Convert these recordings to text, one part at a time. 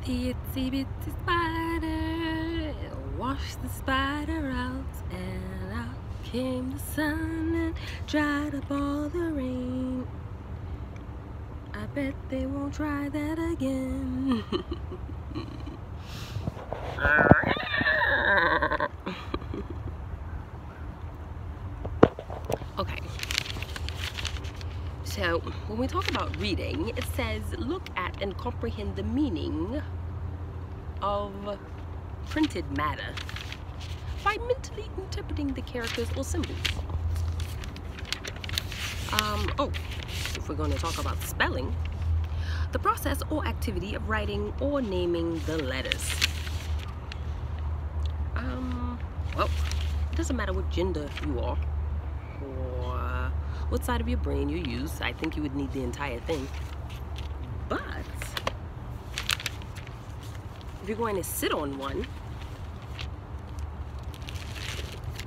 Itsy bitsy spider washed the spider out, and out came the sun and dried up all the rain. I bet they won't try that again. Okay. So, when we talk about reading, it says look at and comprehend the meaning of printed matter by mentally interpreting the characters or symbols. If we're going to talk about spelling, the process or activity of writing or naming the letters. Well, it doesn't matter what gender you are or what side of your brain you use. I think you would need the entire thing. But if you're going to sit on one,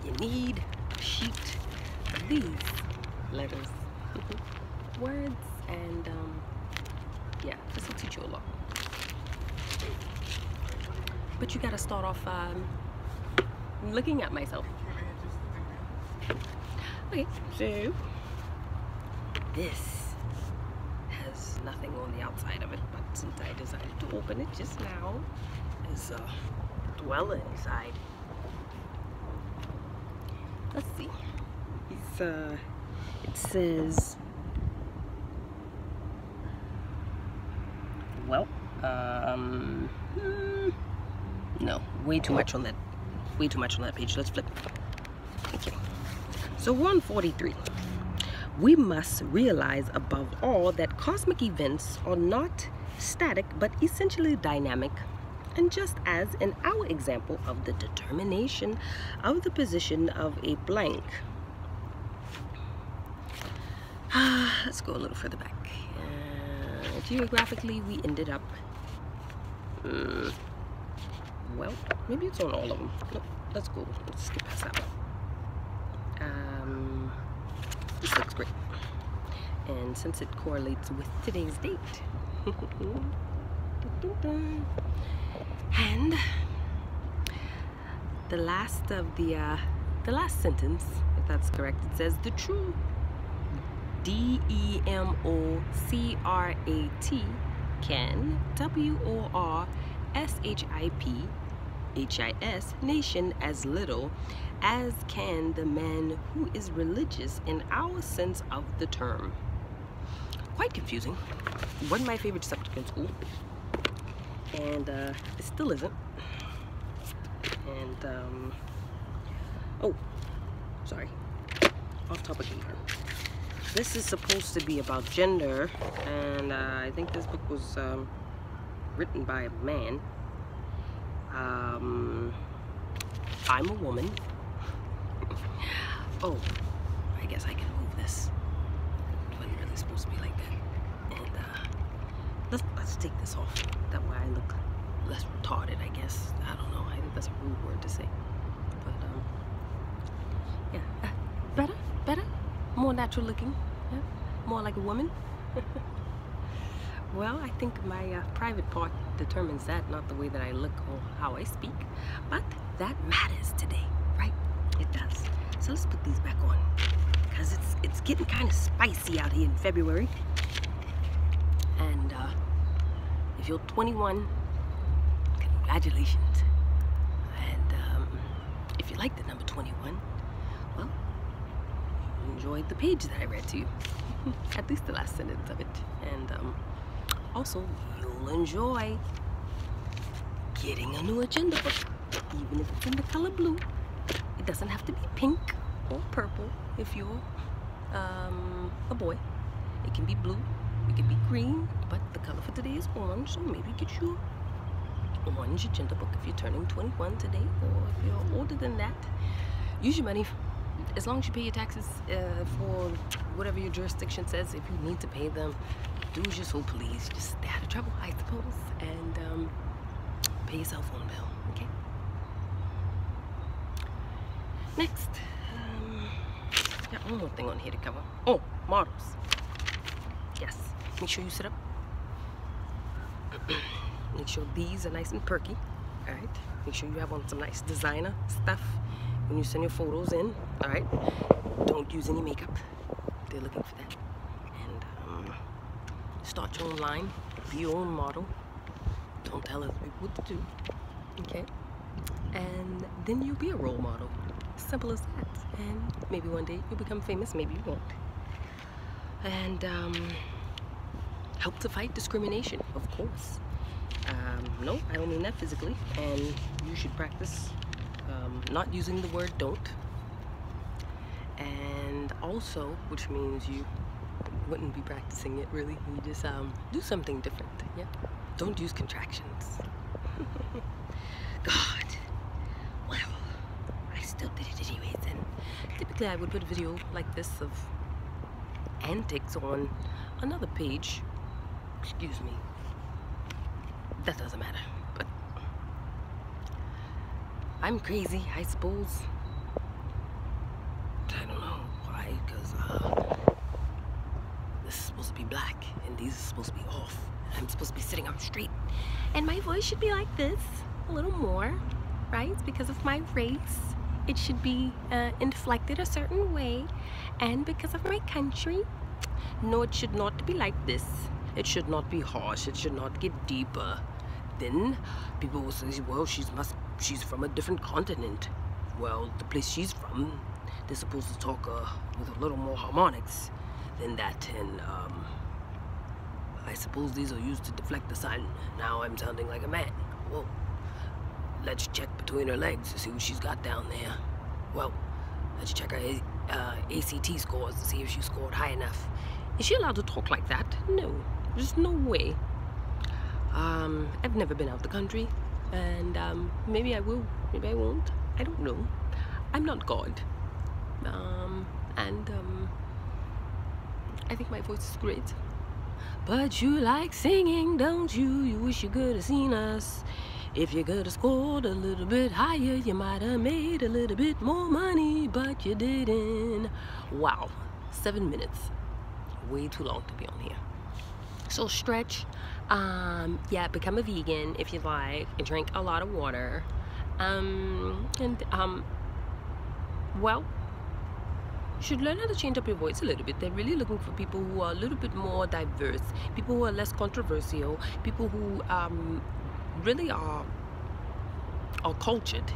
you need a sheet of these letters, words, and yeah, this will teach you a lot. But you gotta start off looking at myself. Okay, so this has nothing on the outside of it, but since I decided to open it just now, there's a dweller inside. Let's see. It says, well, no, way too much on that page. Let's flip. Okay. So 143. We must realize above all that cosmic events are not static but essentially dynamic, and just as in our example of the determination of the position of a blank. Let's go a little further back. Geographically, we ended up, well, maybe it's on all of them. Nope, let's go. Let's skip past that one. This looks great. And since it correlates with today's date. And the last sentence, if that's correct, it says the true D-E-M-O-C-R-A-T can W-O-R-S-H-I-P-H-I-S nation as little as can the man who is religious in our sense of the term. Quite confusing. Wasn't my favorite subject in school, and it still isn't. And oh, sorry, off topic here. This is supposed to be about gender, and I think this book was written by a man. I'm a woman. Oh, I guess I can move this. It wasn't really supposed to be like that. And let's take this off. That way I look less retarded, I guess. I don't know. I think that's a rude word to say. But yeah, better, more natural looking, yeah? More like a woman. Well, I think my private part determines that, not the way that I look or how I speak. But that matters today, right? It does. So let's put these back on, because it's getting kind of spicy out here in February. And if you're 21, congratulations. And if you like the number 21, well, you enjoyed the page that I read to you. At least the last sentence of it. And also, you'll enjoy getting a new agenda book, even if it's in the color blue. It doesn't have to be pink or purple if you're a boy. It can be blue, it can be green, but the color for today is orange, so maybe get your orange agenda book if you're turning 21 today, or if you're older than that. Use your money as long as you pay your taxes for whatever your jurisdiction says. If you need to pay them, do as you're so pleased. Just stay out of trouble, I suppose, and pay your cell phone bill, okay? Next, got one more thing on here to cover. Oh, models. Yes, make sure you sit up. make sure these are nice and perky. All right, make sure you have on some nice designer stuff when you send your photos in. All right, don't use any makeup. They're looking for that. And start your own line, be your own model. Don't tell other people what to do. Okay, and then you'll be a role model. Simple as that. And maybe one day you'll become famous, maybe you won't. And help to fight discrimination, of course. No, I don't mean that physically. And you should practice not using the word don't. And also, which means you wouldn't be practicing it really. You just do something different. Yeah. Don't use contractions. God. Well, I still did it anyways. And typically I would put a video like this of antics on another page. Excuse me. That doesn't matter. But I'm crazy, I suppose. I don't know why, because this is supposed to be black and these are supposed to be off. I'm supposed to be sitting up straight. And my voice should be like this, a little more, right? Because of my race, it should be inflected a certain way. And because of my country, no, it should not be like this. It should not be harsh. It should not get deeper. Then people will say, well, she's from a different continent. Well, the place she's from, they're supposed to talk with a little more harmonics than that. And I suppose these are used to deflect the sun. Now I'm sounding like a man. Well, let's check between her legs to see what she's got down there. Well, let's check her ACT scores to see if she scored high enough. Is she allowed to talk like that? No, there's no way. I've never been out the country, and maybe I will, maybe I won't. I don't know. I'm not God. I think my voice is great. But you like singing, don't you? You wish you could have seen us. If you could have scored a little bit higher, you might have made a little bit more money, but you didn't. Wow, 7 minutes. Way too long to be on here. So stretch. Yeah, become a vegan if you like, and drink a lot of water. Well, you should learn how to change up your voice a little bit. They're really looking for people who are a little bit more diverse, people who are less controversial, people who really are cultured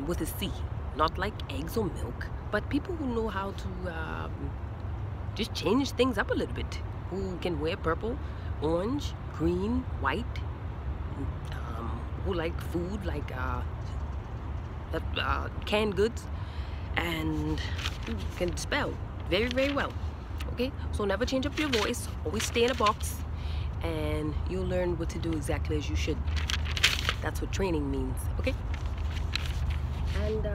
with a C, not like eggs or milk, but people who know how to just change things up a little bit, who can wear purple, orange, green, white, who like food like canned goods, and can spell very, very well. Okay, so never change up your voice, always stay in a box, and you'll learn what to do exactly as you should. That's what training means. Okay, and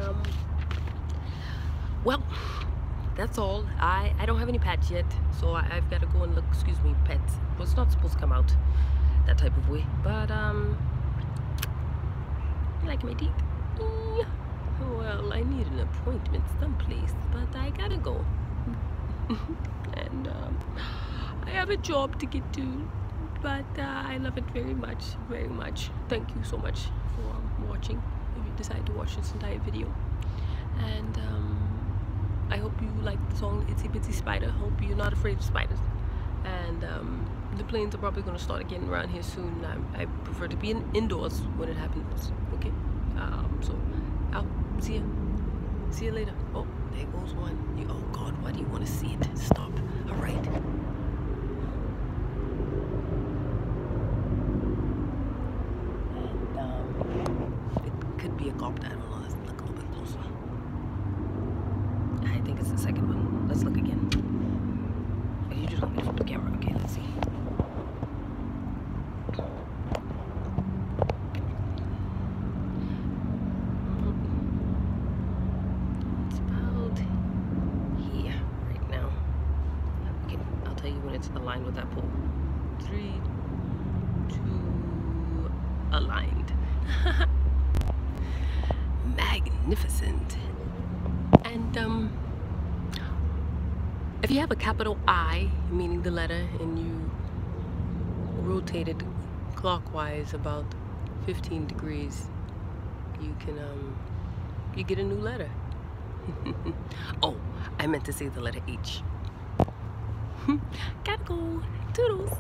well, that's all. I don't have any pets yet, so I've got to go and look. Excuse me, pets. Well, it's not supposed to come out that type of way, but you like my teeth? Well, I need an appointment someplace, but I gotta go. And I have a job to get to, but I love it very much, very much. Thank you so much for watching, if you decide to watch this entire video. And I hope you like the song Itsy Bitsy Spider. Hope you're not afraid of spiders. And the planes are probably going to start again around here soon. I prefer to be indoors when it happens. Okay, so I'll see you later. Oh, there goes one. Oh God, why do you want to see it? Stop. All right. And it could be a copter. I don't know. Let's look a little bit closer. I think it's the second one. Let's look again. Oh, you just want me to flip the camera. Okay, let's see. It's about here right now. Okay, I'll tell you when it's aligned with that pole. 3, 2, aligned. Magnificent. And if you have a capital I, meaning the letter, and you rotate it clockwise about 15 degrees, you can you get a new letter. Oh, I meant to say the letter H. Gotta go. Toodles.